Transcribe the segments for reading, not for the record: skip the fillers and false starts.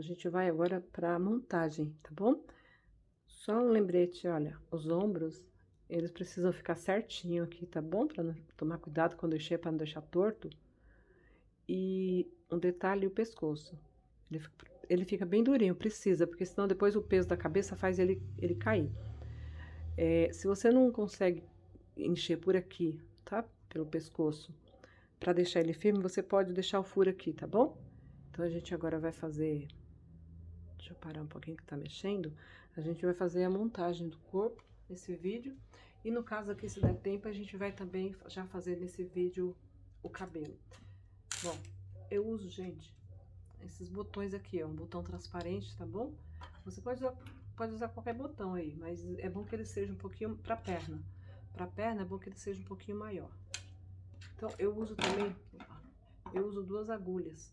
a gente vai agora para a montagem, tá bom? Só um lembrete, olha, os ombros, eles precisam ficar certinho aqui, tá bom? Para não tomar cuidado quando encher, para não deixar torto. E um detalhe, o pescoço. Ele fica bem durinho, precisa, porque senão depois o peso da cabeça faz ele cair. Se você não consegue encher por aqui, tá? Pelo pescoço, para deixar ele firme, você pode deixar o furo aqui, tá bom? Então, a gente agora vai fazer... Deixa eu parar um pouquinho que tá mexendo. A gente vai fazer a montagem do corpo nesse vídeo. E no caso aqui, se der tempo, a gente vai também já fazer nesse vídeo o cabelo. Bom, eu uso, gente, esses botões aqui, ó, um botão transparente, tá bom? Você pode usar qualquer botão aí, mas é bom que ele seja um pouquinho pra perna. Pra perna é bom que ele seja um pouquinho maior. Então, eu uso também, eu uso 2 agulhas.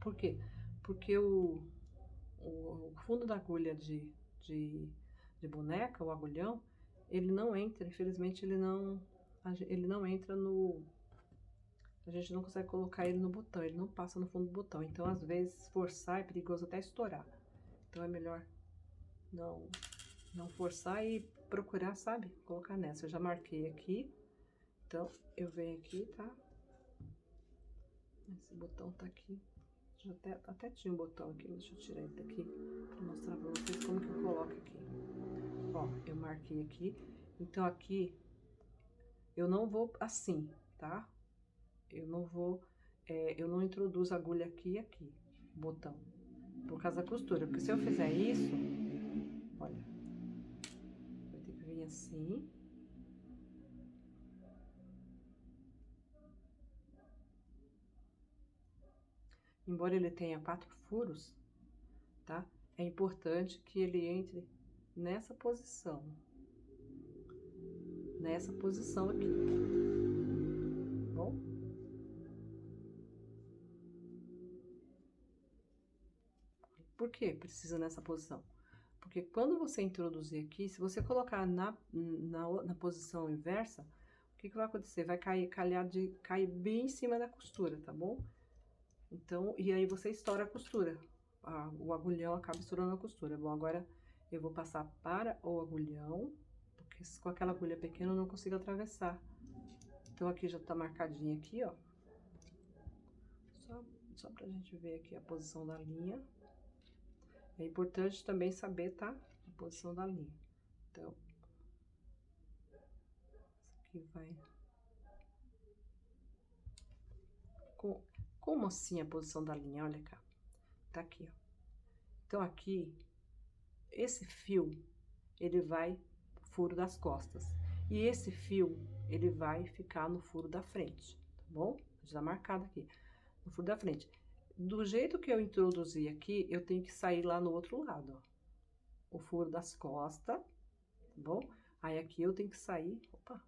Por quê? Porque o fundo da agulha de boneca, o agulhão, ele não entra, infelizmente ele não entra no... A gente não consegue colocar ele no botão, ele não passa no fundo do botão. Então, às vezes, forçar é perigoso até estourar. Então, é melhor não forçar e procurar, sabe? Colocar nessa. Eu já marquei aqui. Então, eu venho aqui, tá? Esse botão tá aqui. Já até tinha um botão aqui, deixa eu tirar ele daqui pra mostrar pra vocês como que eu coloco aqui. Ó, eu marquei aqui. Então, aqui, eu não vou assim, tá? Eu não introduzo a agulha aqui e aqui, botão, por causa da costura. Porque se eu fizer isso, olha, vai ter que vir assim. Embora ele tenha 4 furos, tá? É importante que ele entre nessa posição. Nessa posição aqui. Bom? Por que precisa nessa posição? Porque quando você introduzir aqui, se você colocar na posição inversa, o que vai acontecer? Vai cair bem em cima da costura, tá bom? Então, e aí você estoura a costura. O agulhão acaba estourando a costura. Bom, agora eu vou passar para o agulhão, porque com aquela agulha pequena eu não consigo atravessar. Então, aqui já tá marcadinho aqui, ó. Só pra gente ver aqui a posição da linha. É importante também saber, tá? A posição da linha. Então, isso aqui vai... Como assim a posição da linha? Olha cá. Tá aqui, ó. Então, aqui, esse fio, ele vai pro furo das costas. E esse fio, ele vai ficar no furo da frente, tá bom? Já marcado aqui, no furo da frente. Do jeito que eu introduzi aqui, eu tenho que sair lá no outro lado, ó. O furo das costas, tá bom? Aí aqui eu tenho que sair, opa,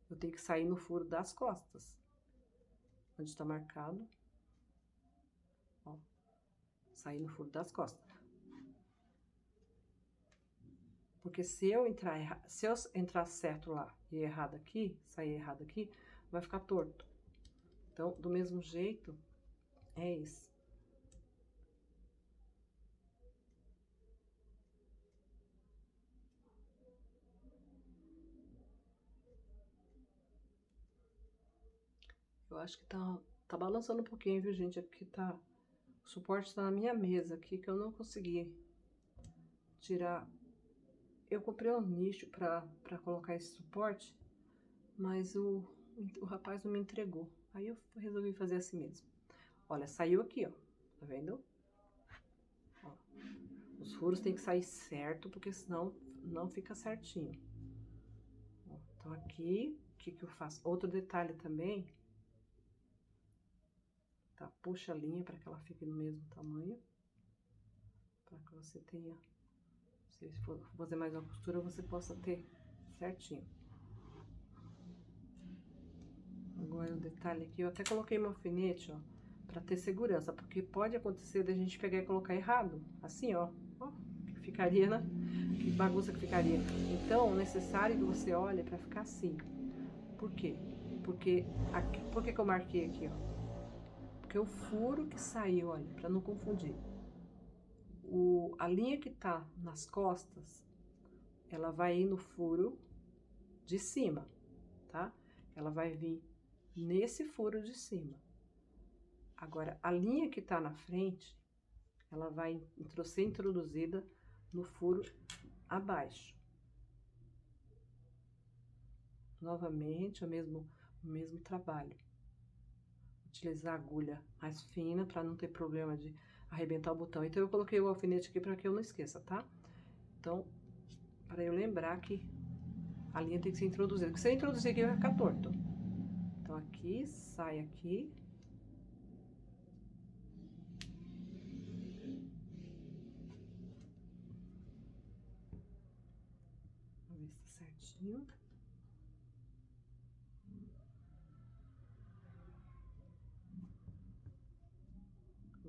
eu tenho que sair no furo das costas, onde está marcado, ó, sair no furo das costas. Porque se eu entrar certo lá e errado aqui, sair errado aqui, vai ficar torto. Então, do mesmo jeito, é esse. Eu acho que tá balançando um pouquinho, viu, gente? É porque o suporte tá na minha mesa aqui, que eu não consegui tirar. Eu comprei um nicho pra colocar esse suporte, mas o rapaz não me entregou. Aí eu resolvi fazer assim mesmo. Olha, saiu aqui, ó. Tá vendo? Ó. Os furos tem que sair certo, porque senão não fica certinho. Ó, então aqui, o que eu faço? Outro detalhe também, tá? Puxa a linha para que ela fique no mesmo tamanho. Para que você tenha, se for fazer mais uma costura, você possa ter certinho. Agora o detalhe aqui, eu até coloquei meu alfinete, ó, pra ter segurança, porque pode acontecer da gente pegar e colocar errado, assim, ó, que ficaria, né? Que bagunça que ficaria. Então, é necessário que você olhe pra ficar assim. Por quê? Porque, por que que eu marquei aqui, ó? Porque o furo que saiu, olha, para não confundir, a linha que tá nas costas, ela vai ir no furo de cima, tá? Ela vai vir nesse furo de cima. Agora, a linha que tá na frente, ela vai ser introduzida no furo abaixo. Novamente, o mesmo trabalho. Utilizar a agulha mais fina para não ter problema de arrebentar o botão. Então, eu coloquei o alfinete aqui para que eu não esqueça, tá? Então, para eu lembrar que a linha tem que ser introduzida. Porque se eu introduzir aqui, vai ficar torto. Então, aqui, sai aqui. Vamos ver se tá certinho.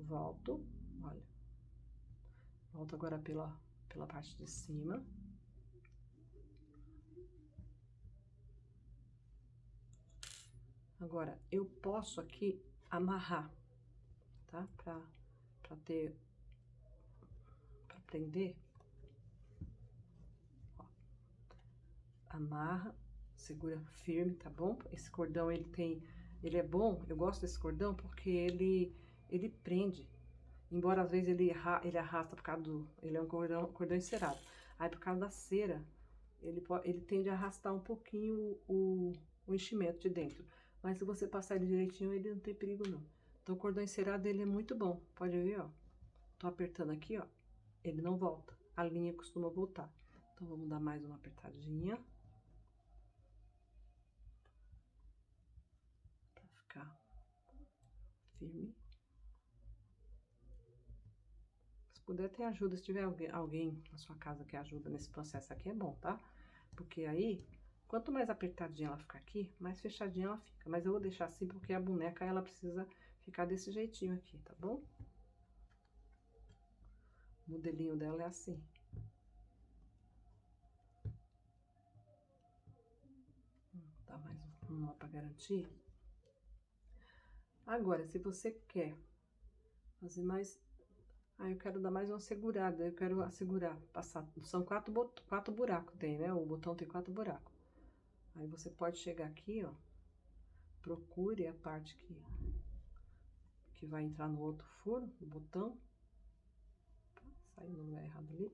Volto, olha. Volto agora pela parte de cima. Agora, eu posso aqui amarrar, tá? Pra prender. Ó. Amarra, segura firme, tá bom? Esse cordão, ele é bom, eu gosto desse cordão porque ele prende. Embora às vezes ele arrasta por causa ele é um cordão encerado. Aí por causa da cera, ele tende a arrastar um pouquinho o enchimento de dentro. Mas se você passar ele direitinho, ele não tem perigo não. Então o cordão encerado, ele é muito bom. Pode ver, ó. Tô apertando aqui, ó. Ele não volta. A linha costuma voltar. Então vamos dar mais uma apertadinha. Pra ficar firme. Se puder ter ajuda, se tiver alguém na sua casa que ajuda nesse processo aqui, é bom, tá? Porque aí, quanto mais apertadinha ela ficar aqui, mais fechadinha ela fica. Mas eu vou deixar assim porque a boneca, ela precisa ficar desse jeitinho aqui, tá bom? O modelinho dela é assim. Vou dar mais uma pra garantir. Agora, se você quer fazer mais... Ah, eu quero dar mais uma segurada, eu quero assegurar, passar... São quatro buracos, tem, né? O botão tem 4 buracos. Aí você pode chegar aqui, ó. Procure a parte que vai entrar no outro furo, do botão. Saiu no lugar errado ali.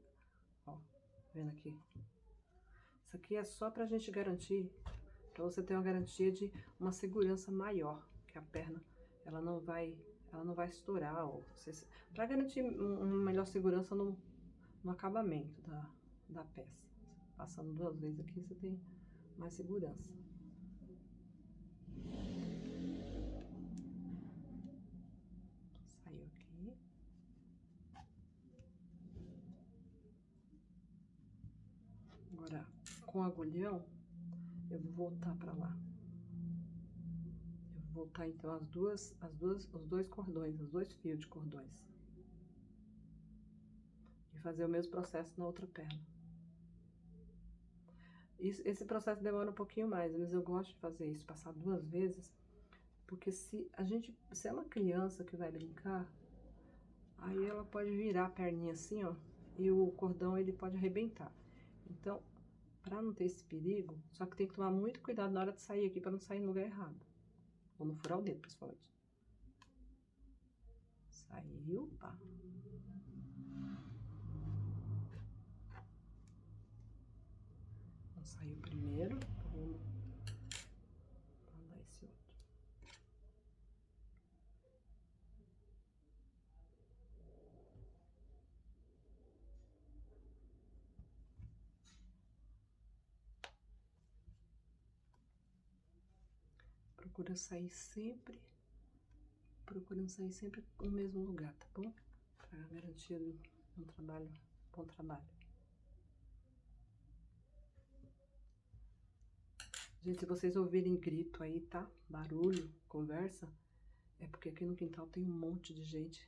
Ó, vendo aqui. Isso aqui é só pra gente garantir, pra você ter uma garantia de uma segurança maior, que a perna, ela não vai estourar, ou para garantir uma melhor segurança no acabamento da peça. Passando 2 vezes aqui, você tem mais segurança. Saiu aqui. Agora, com o agulhão, eu vou voltar para lá. Eu vou voltar então os 2 cordões, os 2 fios de cordões. E fazer o mesmo processo na outra perna. Esse processo demora um pouquinho mais, mas eu gosto de fazer isso, passar 2 vezes, porque se é uma criança que vai brincar, aí ela pode virar a perninha assim, ó, e o cordão ele pode arrebentar. Então, para não ter esse perigo, só que tem que tomar muito cuidado na hora de sair aqui, para não sair no lugar errado. Ou não furar o dedo, principalmente. Saiu, pá. Não saiu primeiro, então vamos mandar esse outro. Procurando sair sempre no mesmo lugar, tá bom? Pra garantir um trabalho, bom trabalho. Gente, se vocês ouvirem grito aí, tá? Barulho, conversa, é porque aqui no quintal tem um monte de gente.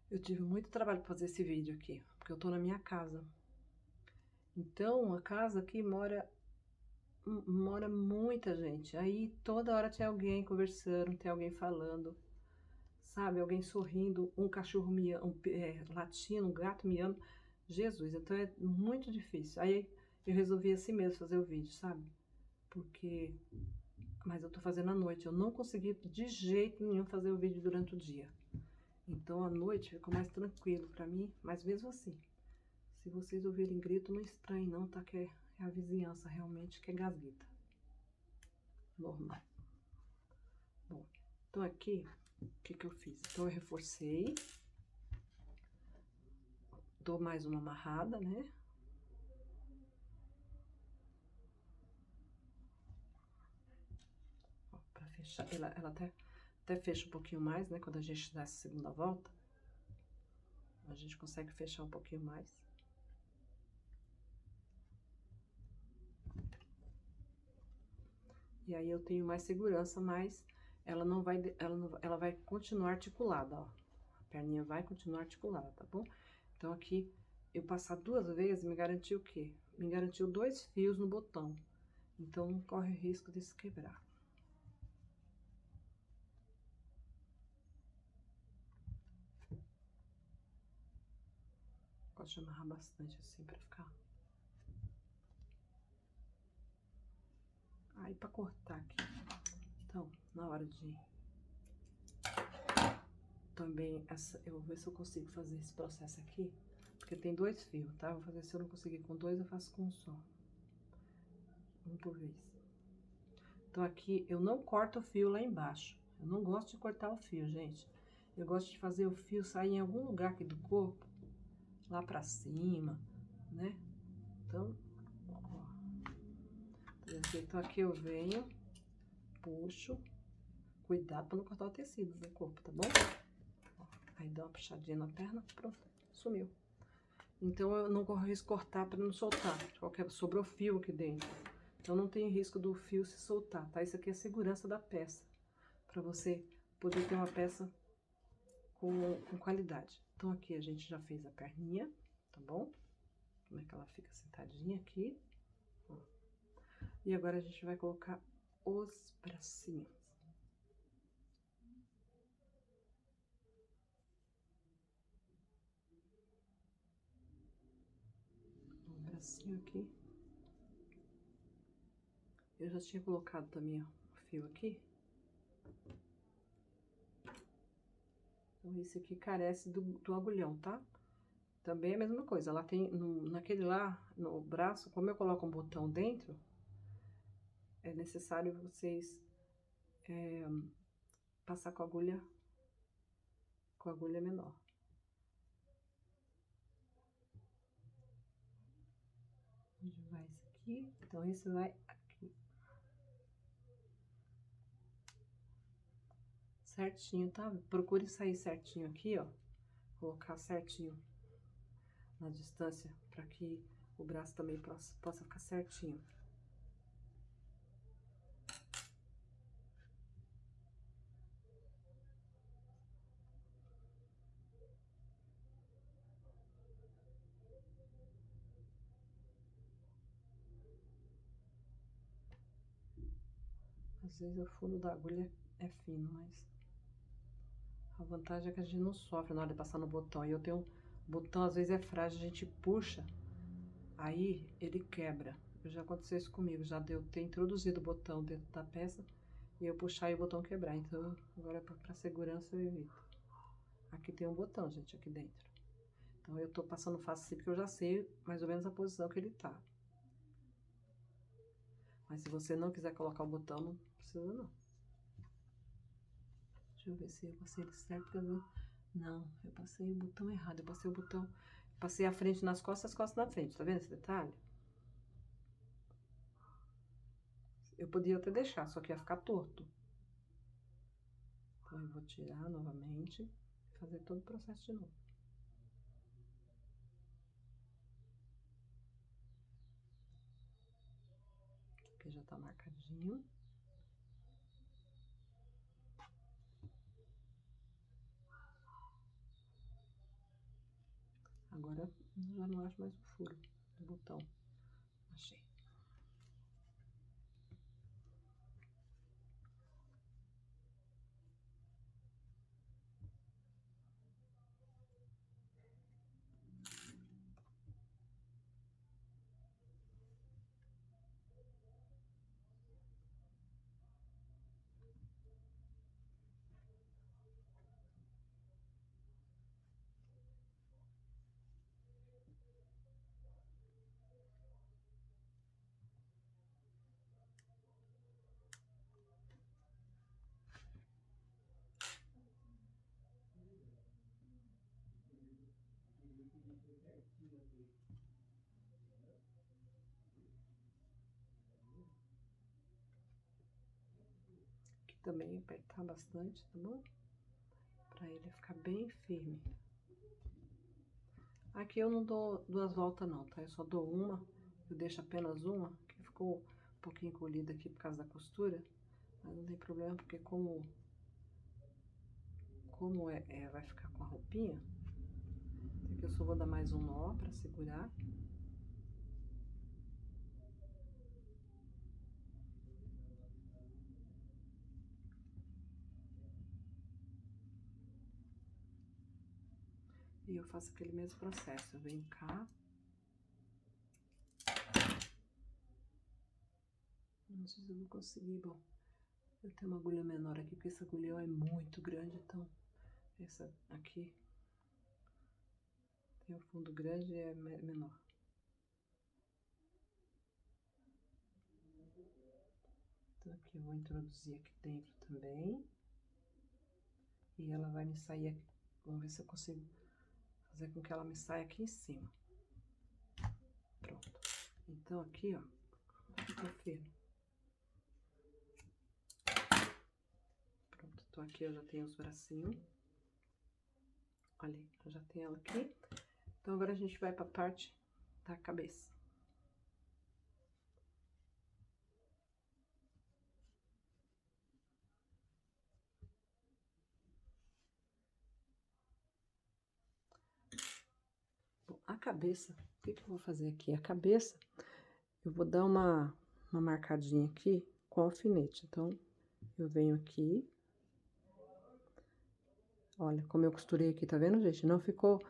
Eu tive muito trabalho pra fazer esse vídeo aqui, porque eu tô na minha casa. Então, a casa aqui mora muita gente. Aí toda hora tem alguém conversando, tem alguém falando. sabe? Alguém sorrindo, um cachorro miando, latindo, um gato miando. Jesus, então é muito difícil. Aí eu resolvi assim mesmo fazer o vídeo, sabe? Porque... Mas eu tô fazendo à noite, eu não consegui de jeito nenhum fazer o vídeo durante o dia. Então à noite ficou mais tranquilo pra mim, mas mesmo assim, se vocês ouvirem grito, não estranhe não, tá? Que é a vizinhança realmente que é gasguita. Normal. Bom, então aqui, o que que eu fiz? Então eu reforcei, dou mais uma amarrada, né? Ó, pra fechar, ela até fecha um pouquinho mais, né? Quando a gente dá essa segunda volta, a gente consegue fechar um pouquinho mais. E aí eu tenho mais segurança, mas ela vai continuar articulada, ó. A perninha vai continuar articulada, tá bom? Então aqui, eu passar 2 vezes me garantiu o quê? Me garantiu 2 fios no botão. Então não corre o risco de se quebrar. Gosto de amarrar bastante assim pra ficar. Aí pra cortar aqui. Então, na hora de... Também, eu vou ver se eu consigo fazer esse processo aqui. Porque tem 2 fios, tá? Vou fazer, se eu não conseguir com 2, eu faço com um só. Um por vez. Então aqui eu não corto o fio lá embaixo. Eu não gosto de cortar o fio, gente. Eu gosto de fazer o fio sair em algum lugar aqui do corpo, lá pra cima, né? Então, ó. Então aqui eu venho, puxo. Cuidado pra não cortar o tecido do corpo, tá bom? Ó, aí dá uma puxadinha na perna, pronto, sumiu. Então eu não corro risco de cortar pra não soltar. Sobrou fio aqui dentro. Então não tem risco do fio se soltar, tá? Isso aqui é a segurança da peça, pra você poder ter uma peça com qualidade. Então aqui a gente já fez a perninha, tá bom? Como é que ela fica sentadinha aqui. Ó. E agora a gente vai colocar os bracinhos. Um bracinho aqui. Eu já tinha colocado também, ó, o fio aqui. Então esse aqui carece do agulhão, tá? Também é a mesma coisa, ela tem, naquele lá, no braço, como eu coloco um botão dentro, é necessário vocês passar com a agulha menor. Onde vai esse aqui? Então esse vai aqui. Certinho, tá? Procure sair certinho aqui, ó. Colocar certinho na distância, para que o braço também possa ficar certinho. Às vezes o fundo da agulha é fino, mas a vantagem é que a gente não sofre na hora de passar no botão. E eu tenho... O botão às vezes é frágil, a gente puxa, aí ele quebra. Já aconteceu isso comigo, já deu ter introduzido o botão dentro da peça e eu puxar e o botão quebrar. Então, agora para segurança eu evito. Aqui tem um botão, gente, aqui dentro. Então eu tô passando fácil assim porque eu já sei mais ou menos a posição que ele tá. Mas se você não quiser colocar o botão, não precisa não. Deixa eu ver se eu passei ele certo, porque eu... Não, eu passei o botão errado. Eu passei o botão... Passei a frente nas costas, as costas na frente. Tá vendo esse detalhe? Eu podia até deixar, só que ia ficar torto. Então eu vou tirar novamente e fazer todo o processo de novo. Aqui já tá marcadinho. Agora já não acho mais o furo do botão. Achei. também apertar bastante, tá bom? Pra ele ficar bem firme. Aqui eu não dou 2 voltas não, tá? Eu só dou uma, eu deixo apenas uma, que ficou um pouquinho encolhida aqui por causa da costura. Mas não tem problema, porque como vai ficar com a roupinha, aqui eu só vou dar mais um nó pra segurar. E eu faço aquele mesmo processo, eu venho cá. Não sei se eu vou conseguir, bom. Eu tenho uma agulha menor aqui, porque essa agulha é muito grande, então essa aqui tem o fundo grande e é menor. Então aqui eu vou introduzir aqui dentro também. E ela vai me sair aqui. Vamos ver se eu consigo fazer com que ela me saia aqui em cima. Pronto. Então aqui, ó, ficou firme. Pronto, então aqui eu já tenho os bracinhos. Olha, eu já tenho ela aqui. Então agora a gente vai pra parte da cabeça. Bom, a cabeça, o que que eu vou fazer aqui? A cabeça, eu vou dar uma marcadinha aqui com alfinete. Então, eu venho aqui. Olha, como eu costurei aqui, tá vendo, gente? Não ficou...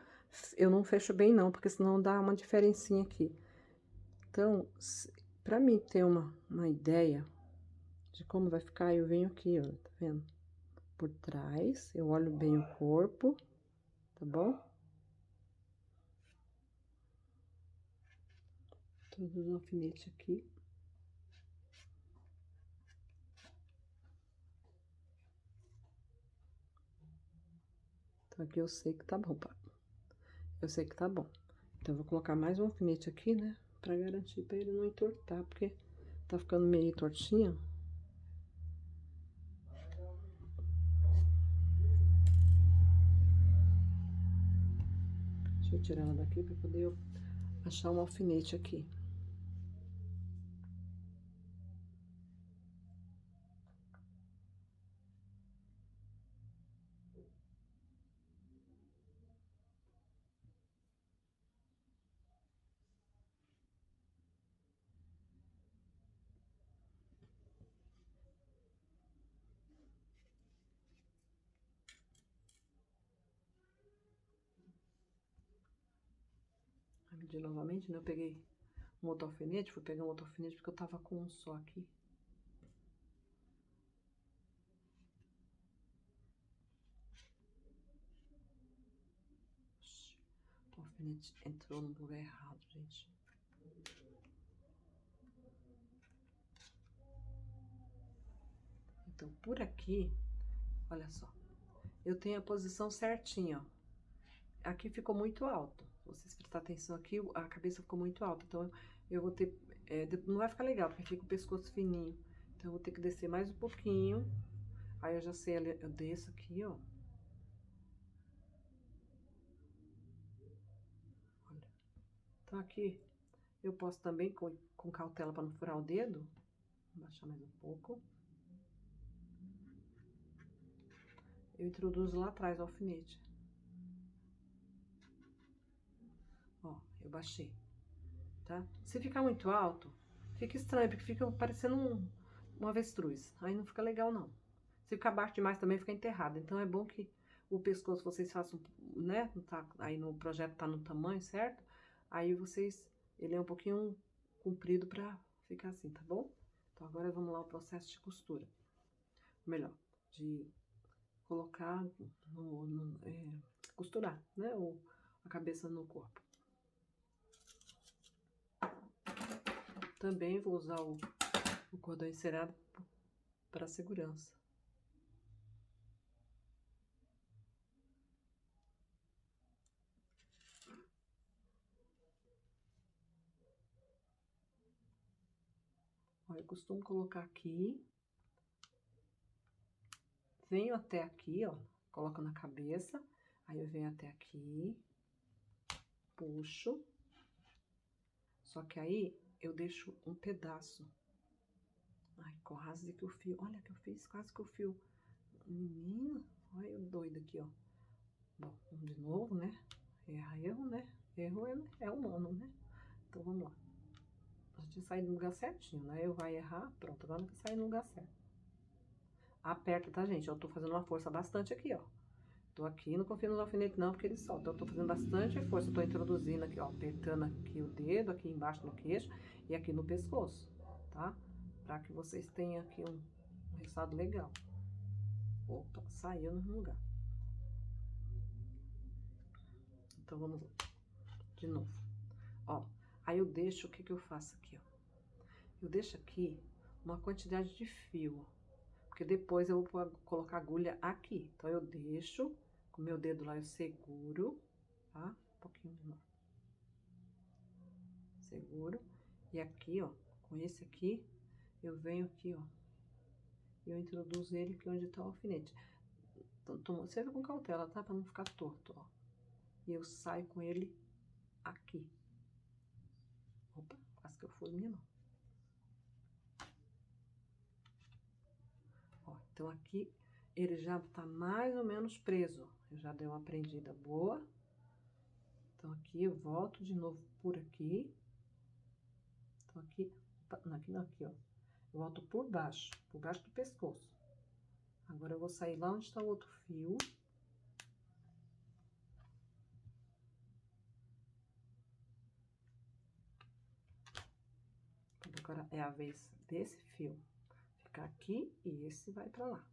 Eu não fecho bem não, porque senão dá uma diferencinha aqui. Então, pra mim ter uma ideia de como vai ficar, eu venho aqui, ó, tá vendo? Por trás, eu olho bem o corpo, tá bom? Todos os alfinetes aqui. Então, aqui eu sei que tá bom, pá. Eu sei que tá bom. Então, eu vou colocar mais um alfinete aqui, né? Pra garantir, pra ele não entortar, porque tá ficando meio tortinho. Deixa eu tirar ela daqui pra poder achar um alfinete aqui. Vou medir novamente, né? Eu peguei um outro alfinete, fui pegar um outro alfinete porque eu tava com um só aqui. O alfinete entrou no lugar errado, gente. Então, por aqui, olha só, eu tenho a posição certinha, ó. Aqui ficou muito alto. Se vocês prestarem atenção aqui, a cabeça ficou muito alta. Então, eu vou ter... não vai ficar legal, porque fica o pescoço fininho. Então, eu vou ter que descer mais um pouquinho. Aí, eu já sei, eu desço aqui, ó. Olha. Então, aqui, eu posso também, com cautela para não furar o dedo, vou baixar mais um pouco. Eu introduzo lá atrás o alfinete. Ó, eu baixei, tá? Se ficar muito alto, fica estranho, porque fica parecendo um avestruz. Aí não fica legal, não. Se ficar baixo demais também fica enterrado. Então é bom que o pescoço vocês façam, né? Tá, aí no projeto tá no tamanho, certo? Aí vocês, ele é um pouquinho comprido pra ficar assim, tá bom? Então agora vamos lá o processo de costura. Melhor, de colocar costurar, né? A cabeça no corpo. Também vou usar o cordão encerado para segurança. Ó, eu costumo colocar aqui venho até aqui, ó, coloco na cabeça, aí eu venho até aqui, puxo, só que aí eu deixo um pedaço. Ai, quase que o fio, olha que eu fiz, quase que o fio. Menina, olha eu doido aqui, ó. Bom, vamos de novo, né? Erro, né? Erro é humano, né? Então vamos lá. A gente sai no lugar certinho, né? Eu vai errar, pronto, agora vai sair no lugar certo. Aperta, tá, gente? Eu tô fazendo uma força bastante aqui, ó. Tô aqui, não confio nos alfinetes não, porque eles soltam. Eu tô fazendo bastante força, eu tô introduzindo aqui, ó, apertando aqui o dedo, aqui embaixo no queixo e aqui no pescoço, tá? Pra que vocês tenham aqui um resultado legal. Opa, saiu no lugar. Então, vamos lá. De novo. Ó, aí eu deixo, o que que eu faço aqui, ó? Eu deixo aqui uma quantidade de fio, porque depois eu vou colocar agulha aqui. Então, eu deixo, com o meu dedo lá eu seguro, tá? Um pouquinho de novo. Seguro. E aqui, ó, com esse aqui, eu venho aqui, ó, e eu introduzo ele aqui onde tá o alfinete. Então, sempre com cautela, tá? Pra não ficar torto, ó. E eu saio com ele aqui. Opa, quase que eu fui minha mão. Ó, então aqui ele já tá mais ou menos preso. Eu já dei uma prendida boa. Então aqui eu volto de novo por aqui. Então aqui, não, aqui não, aqui, ó. Eu volto por baixo do pescoço. Agora eu vou sair lá onde está o outro fio. Agora é a vez desse fio ficar aqui e esse vai pra lá.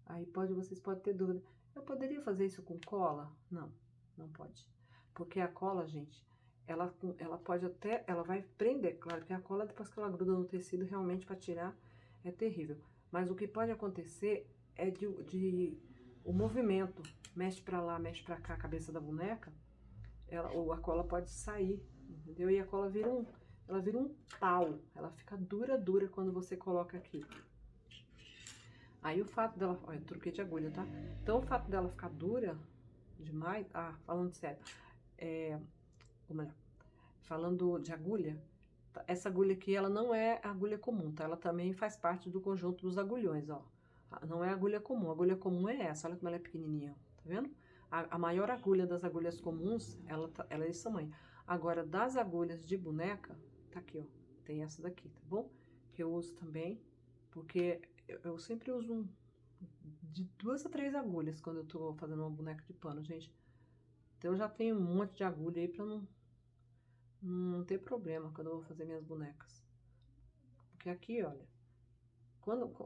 Aí vocês podem ter dúvida. Eu poderia fazer isso com cola? Não, não pode. Porque a cola, gente, ela pode até, ela vai prender. Claro que a cola, depois que ela gruda no tecido, realmente para tirar é terrível. Mas o que pode acontecer é o movimento. Mexe para lá, mexe para cá a cabeça da boneca, ou a cola pode sair, entendeu? E a cola ela vira um pau. Ela fica dura quando você coloca aqui. Aí o fato dela, olha, eu troquei de agulha, tá? Então o fato dela ficar dura demais, falando sério, ou melhor, falando de agulha, essa agulha aqui, ela não é agulha comum, tá? Ela também faz parte do conjunto dos agulhões, ó. Não é agulha comum, a agulha comum é essa, olha como ela é pequenininha, tá vendo? A maior agulha das agulhas comuns, ela é desse tamanho. Agora, das agulhas de boneca, tá aqui, ó, tem essa daqui, tá bom? Que eu uso também, porque eu sempre uso de 2 a 3 agulhas quando eu tô fazendo uma boneca de pano, gente. Então eu já tenho um monte de agulha aí pra não ter problema quando eu vou fazer minhas bonecas. Porque aqui, olha,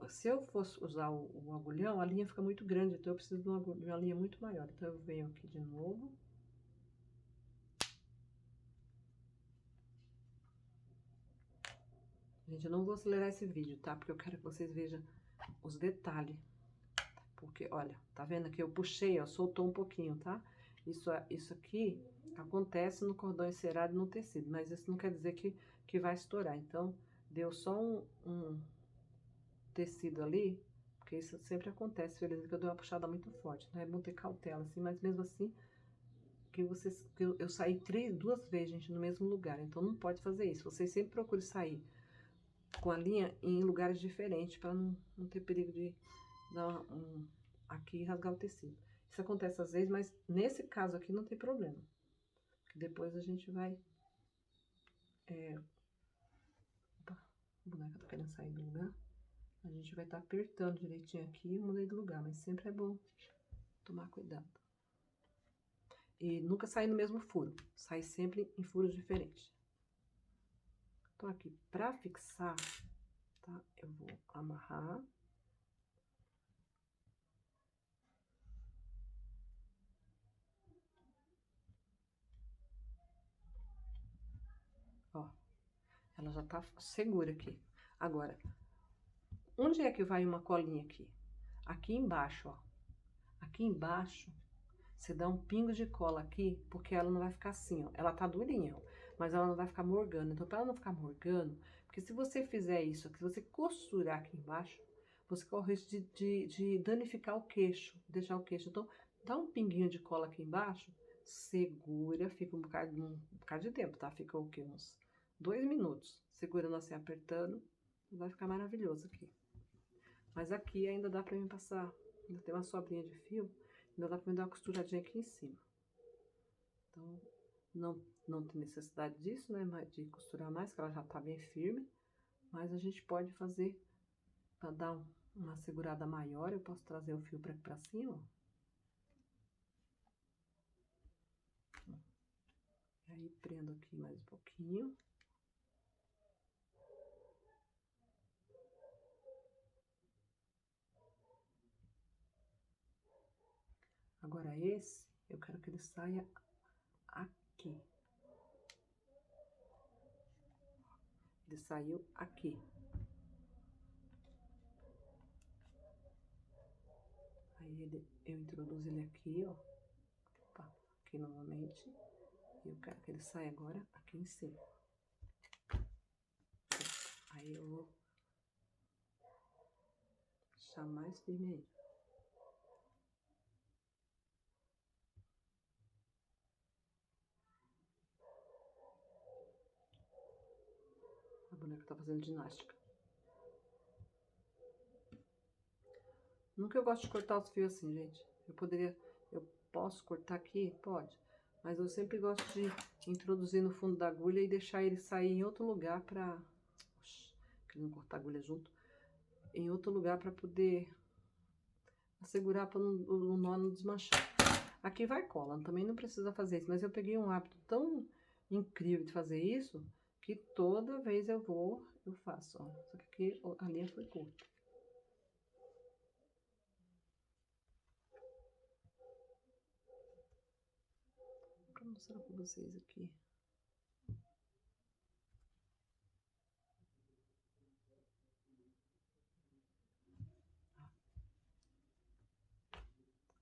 se eu fosse usar o agulhão, a linha fica muito grande, então eu preciso de uma linha muito maior. Então eu venho aqui de novo. Gente, eu não vou acelerar esse vídeo, tá? Porque eu quero que vocês vejam os detalhes. Porque, olha, tá vendo que eu puxei, ó, soltou um pouquinho, tá? Isso aqui acontece no cordão encerado e no tecido, mas isso não quer dizer que vai estourar. Então, deu só um tecido ali, porque isso sempre acontece, feliz que eu dei uma puxada muito forte, né? É bom ter cautela, assim, mas mesmo assim, eu saí 2 vezes, gente, no mesmo lugar, então não pode fazer isso. Vocês sempre procurem sair com a linha em lugares diferentes, para não ter perigo de dar aqui e rasgar o tecido. Isso acontece às vezes, mas nesse caso aqui não tem problema. Depois a gente vai... Opa, a boneca tá querendo sair do lugar. A gente vai estar apertando direitinho aqui e mudei de lugar, mas sempre é bom tomar cuidado. E nunca sair no mesmo furo, sai sempre em furos diferentes. Então aqui, pra fixar, tá? Eu vou amarrar. Ó, ela já tá segura aqui. Agora, onde é que vai uma colinha aqui? Aqui embaixo, ó. Aqui embaixo Você dá um pingo de cola aqui, porque ela não vai ficar assim, ó. Ela tá durinha, ó, mas ela não vai ficar morgando. Então, para ela não ficar morgando, porque se você fizer isso, se você costurar aqui embaixo, você corre o risco de danificar o queixo, deixar o queixo. Então, dá um pinguinho de cola aqui embaixo, segura, fica um bocado de tempo, tá? Fica o quê? Uns 2 minutos. Segurando assim, apertando, vai ficar maravilhoso aqui. Mas aqui ainda dá pra mim passar, ainda tem uma sobrinha de fio, ainda dá pra mim dar uma costuradinha aqui em cima. Então, não tem necessidade disso, né, de costurar mais, que ela já tá bem firme. Mas a gente pode fazer, pra dar uma segurada maior, eu posso trazer o fio pra aqui pra cima, ó. E aí, prendo aqui mais um pouquinho. Agora esse, eu quero que ele saia aqui. Ele saiu aqui. Aí eu introduzo ele aqui, ó. Opa, aqui novamente. E eu quero que ele saia agora aqui em cima. Aí eu vou deixar mais firme aí. A boneca tá fazendo ginástica. Nunca eu gosto de cortar os fios assim, gente. Eu posso cortar aqui? Pode. Mas eu sempre gosto de introduzir no fundo da agulha e deixar ele sair em outro lugar pra... Oxi, querendo cortar a agulha junto. Em outro lugar pra poder assegurar para o nó não desmanchar. Aqui vai cola, também não precisa fazer isso. Mas eu peguei um hábito tão incrível de fazer isso, que toda vez eu faço, ó. Só que aqui a linha foi curta. Vou mostrar pra vocês aqui.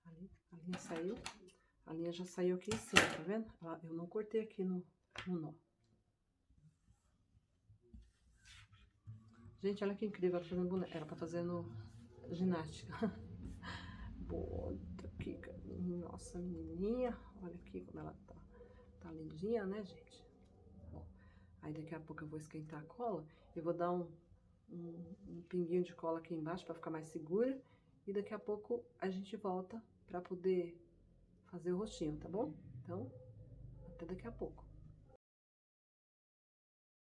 Ali, a linha saiu. A linha já saiu aqui em cima, tá vendo? Eu não cortei aqui no nó. Gente, olha que incrível, ela tá fazendo ginástica. Bota aqui, nossa menininha, olha aqui como ela tá lindinha, né, gente? Bom, aí daqui a pouco eu vou esquentar a cola, eu vou dar um pinguinho de cola aqui embaixo pra ficar mais segura, e daqui a pouco a gente volta pra poder fazer o rostinho, tá bom? Então, até daqui a pouco.